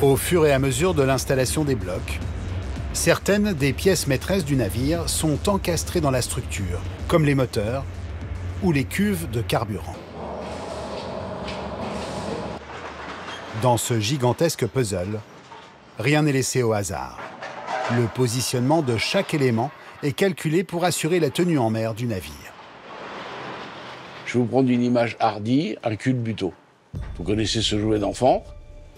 Au fur et à mesure de l'installation des blocs, certaines des pièces maîtresses du navire sont encastrées dans la structure, comme les moteurs ou les cuves de carburant. Dans ce gigantesque puzzle, rien n'est laissé au hasard. Le positionnement de chaque élément est calculé pour assurer la tenue en mer du navire. Je vais vous prendre une image hardie, un culbuto. Vous connaissez ce jouet d'enfant,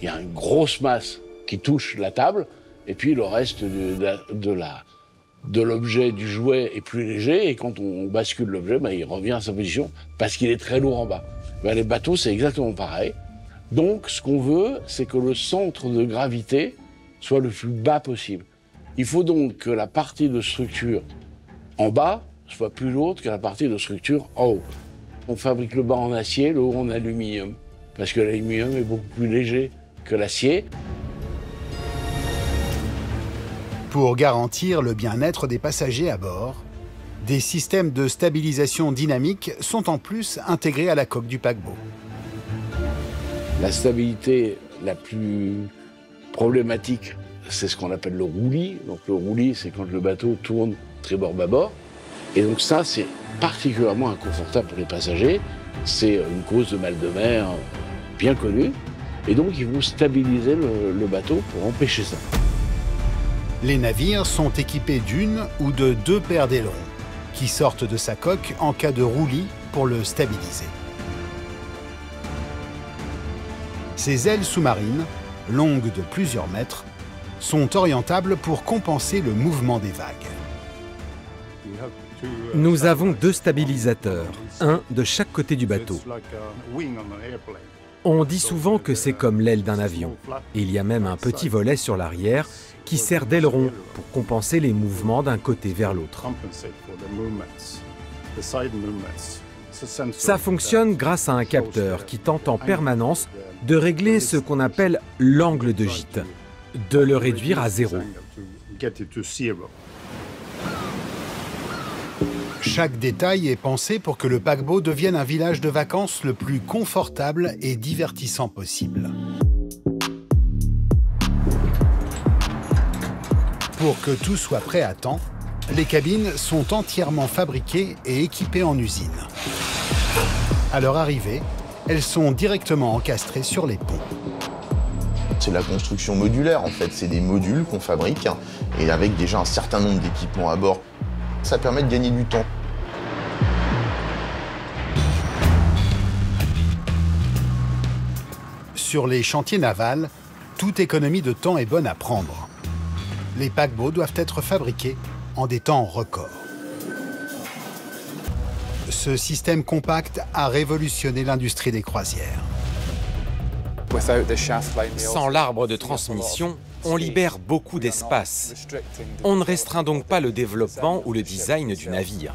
il y a une grosse masse qui touche la table, et puis le reste de l'objet du jouet est plus léger, et quand on bascule l'objet, il revient à sa position, parce qu'il est très lourd en bas. Les bateaux, c'est exactement pareil. Donc, ce qu'on veut, c'est que le centre de gravité soit le plus bas possible. Il faut donc que la partie de structure en bas soit plus lourde que la partie de structure en haut. On fabrique le bas en acier, le haut en aluminium, parce que l'aluminium est beaucoup plus léger que l'acier. Pour garantir le bien-être des passagers à bord, des systèmes de stabilisation dynamique sont en plus intégrés à la coque du paquebot. La stabilité la plus problématique, c'est ce qu'on appelle le roulis. Donc le roulis, c'est quand le bateau tourne tribord-bâbord. Et donc ça, c'est particulièrement inconfortable pour les passagers. C'est une cause de mal de mer bien connue. Et donc ils vont stabiliser le bateau pour empêcher ça. Les navires sont équipés d'une ou de deux paires d'ailerons qui sortent de sa coque en cas de roulis pour le stabiliser. Ces ailes sous-marines, longues de plusieurs mètres, sont orientables pour compenser le mouvement des vagues. Nous avons deux stabilisateurs, un de chaque côté du bateau. On dit souvent que c'est comme l'aile d'un avion. Il y a même un petit volet sur l'arrière qui sert d'aileron pour compenser les mouvements d'un côté vers l'autre. Ça fonctionne grâce à un capteur qui tente en permanence de régler ce qu'on appelle l'angle de gîte, de le réduire à zéro. Chaque détail est pensé pour que le paquebot devienne un village de vacances le plus confortable et divertissant possible. Pour que tout soit prêt à temps, les cabines sont entièrement fabriquées et équipées en usine. À leur arrivée, elles sont directement encastrées sur les ponts. C'est la construction modulaire en fait, c'est des modules qu'on fabrique et avec déjà un certain nombre d'équipements à bord. Ça permet de gagner du temps. Sur les chantiers navals, toute économie de temps est bonne à prendre. Les paquebots doivent être fabriqués en des temps records. Ce système compact a révolutionné l'industrie des croisières. Sans l'arbre de transmission, on libère beaucoup d'espace. On ne restreint donc pas le développement ou le design du navire.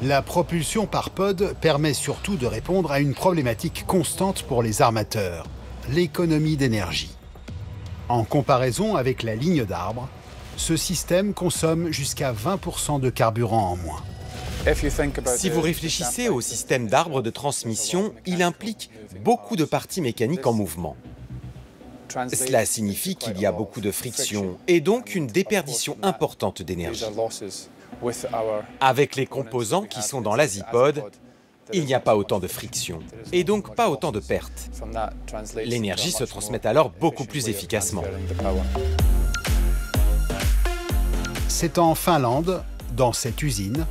La propulsion par pod permet surtout de répondre à une problématique constante pour les armateurs, l'économie d'énergie. En comparaison avec la ligne d'arbre, ce système consomme jusqu'à 20% de carburant en moins. Si vous réfléchissez au système d'arbre de transmission, il implique beaucoup de parties mécaniques en mouvement. Cela signifie qu'il y a beaucoup de friction et donc une déperdition importante d'énergie. Avec les composants qui sont dans l'azipod, il n'y a pas autant de friction et donc pas autant de pertes. L'énergie se transmet alors beaucoup plus efficacement. C'est en Finlande, dans cette usine,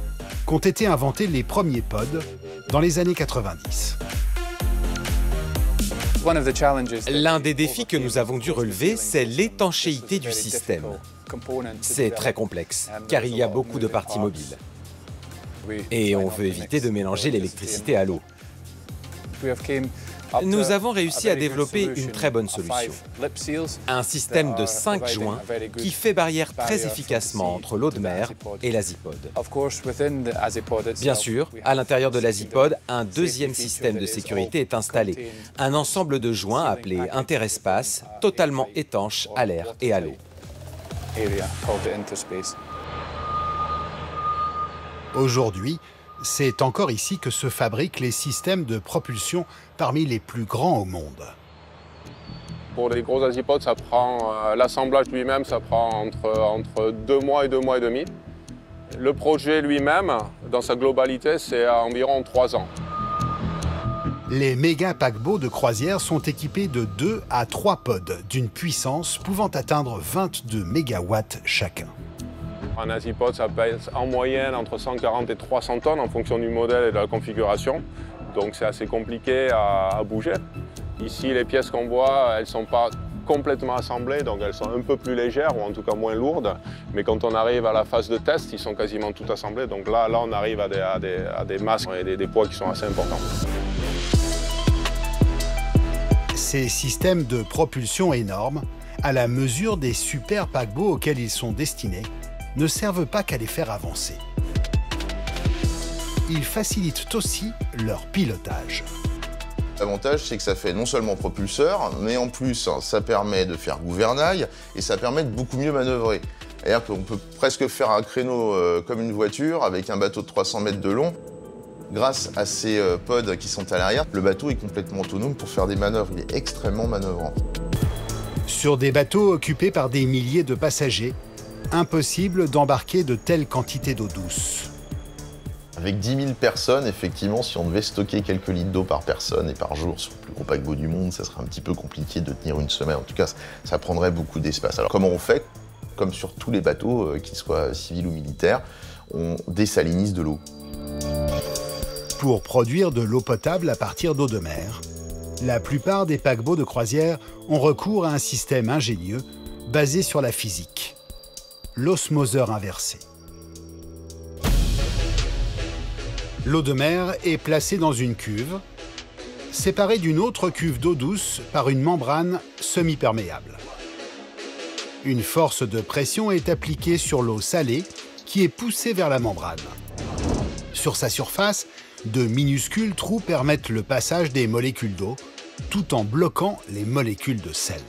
qu'ont été inventés les premiers pods dans les années 90. L'un des défis que nous avons dû relever, c'est l'étanchéité du système. C'est très complexe, car il y a beaucoup de parties mobiles. Et on veut éviter de mélanger l'électricité à l'eau. Nous avons réussi à développer une très bonne solution. Un système de 5 joints qui fait barrière très efficacement entre l'eau de mer et l'azipod. Bien sûr, à l'intérieur de l'azipod, un deuxième système de sécurité est installé. Un ensemble de joints appelé interespace, totalement étanche à l'air et à l'eau. Aujourd'hui, c'est encore ici que se fabriquent les systèmes de propulsion parmi les plus grands au monde. Pour les gros azipodes, ça prend l'assemblage lui-même, ça prend entre 2 mois et 2 mois et demi. Le projet lui-même, dans sa globalité, c'est à environ 3 ans. Les méga paquebots de croisière sont équipés de 2 à 3 pods d'une puissance pouvant atteindre 22 mégawatts chacun. Un azipode, ça pèse en moyenne entre 140 et 300 tonnes en fonction du modèle et de la configuration. Donc c'est assez compliqué à bouger. Ici, les pièces qu'on voit, elles ne sont pas complètement assemblées, donc elles sont un peu plus légères ou en tout cas moins lourdes. Mais quand on arrive à la phase de test, ils sont quasiment tout assemblés. Donc là on arrive à des masses et des poids qui sont assez importants. Ces systèmes de propulsion énormes, à la mesure des super paquebots auxquels ils sont destinés, ne servent pas qu'à les faire avancer. Ils facilitent aussi leur pilotage. L'avantage, c'est que ça fait non seulement propulseur, mais en plus, ça permet de faire gouvernail et ça permet de beaucoup mieux manœuvrer. C'est-à-dire qu'on peut presque faire un créneau comme une voiture avec un bateau de 300 mètres de long. Grâce à ces pods qui sont à l'arrière, le bateau est complètement autonome pour faire des manœuvres. Il est extrêmement manœuvrant. Sur des bateaux occupés par des milliers de passagers, impossible d'embarquer de telles quantités d'eau douce. Avec 10 000 personnes, effectivement, si on devait stocker quelques litres d'eau par personne et par jour sur le plus gros paquebot du monde, ça serait un petit peu compliqué de tenir une semaine. En tout cas, ça prendrait beaucoup d'espace. Alors comment on fait? Comme sur tous les bateaux, qu'ils soient civils ou militaires, on désalinise de l'eau. Pour produire de l'eau potable à partir d'eau de mer, la plupart des paquebots de croisière ont recours à un système ingénieux basé sur la physique, l'osmoseur inversé. L'eau de mer est placée dans une cuve, séparée d'une autre cuve d'eau douce par une membrane semi-perméable. Une force de pression est appliquée sur l'eau salée qui est poussée vers la membrane. Sur sa surface, de minuscules trous permettent le passage des molécules d'eau, tout en bloquant les molécules de sel.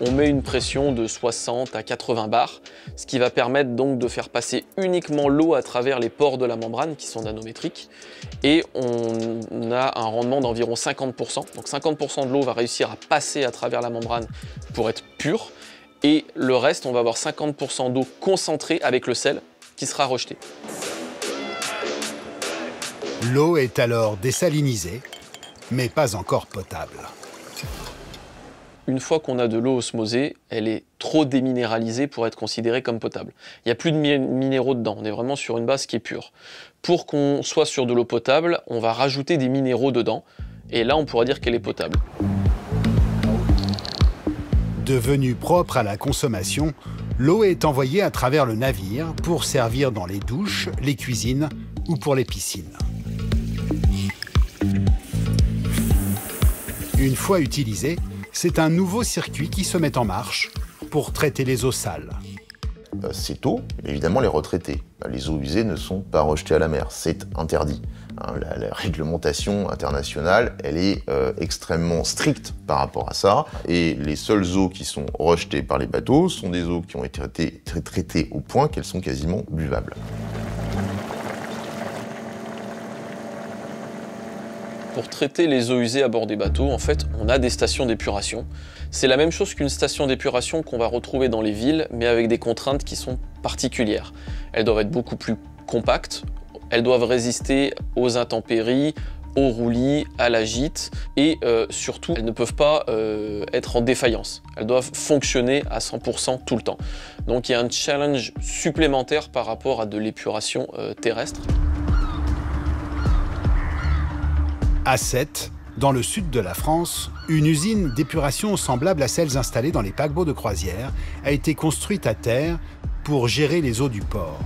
On met une pression de 60 à 80 bars, ce qui va permettre donc de faire passer uniquement l'eau à travers les pores de la membrane, qui sont nanométriques, et on a un rendement d'environ 50%. Donc 50% de l'eau va réussir à passer à travers la membrane pour être pure, et le reste, on va avoir 50% d'eau concentrée avec le sel qui sera rejeté. L'eau est alors désalinisée, mais pas encore potable. Une fois qu'on a de l'eau osmosée, elle est trop déminéralisée pour être considérée comme potable. Il n'y a plus de minéraux dedans, on est vraiment sur une base qui est pure. Pour qu'on soit sur de l'eau potable, on va rajouter des minéraux dedans, et là on pourra dire qu'elle est potable. Devenue propre à la consommation, l'eau est envoyée à travers le navire pour servir dans les douches, les cuisines ou pour les piscines. Une fois utilisée, c'est un nouveau circuit qui se met en marche pour traiter les eaux sales. Cette eau, évidemment, les retraiter. Les eaux usées ne sont pas rejetées à la mer, c'est interdit. La réglementation internationale, elle est extrêmement stricte par rapport à ça. Et les seules eaux qui sont rejetées par les bateaux sont des eaux qui ont été traitées au point qu'elles sont quasiment buvables. Pour traiter les eaux usées à bord des bateaux, en fait, on a des stations d'épuration. C'est la même chose qu'une station d'épuration qu'on va retrouver dans les villes, mais avec des contraintes qui sont particulières. Elles doivent être beaucoup plus compactes, elles doivent résister aux intempéries, au roulis, à la gîte, et surtout, elles ne peuvent pas être en défaillance. Elles doivent fonctionner à 100% tout le temps. Donc il y a un challenge supplémentaire par rapport à de l'épuration terrestre. À Sète, dans le sud de la France, une usine d'épuration semblable à celles installées dans les paquebots de croisière a été construite à terre pour gérer les eaux du port.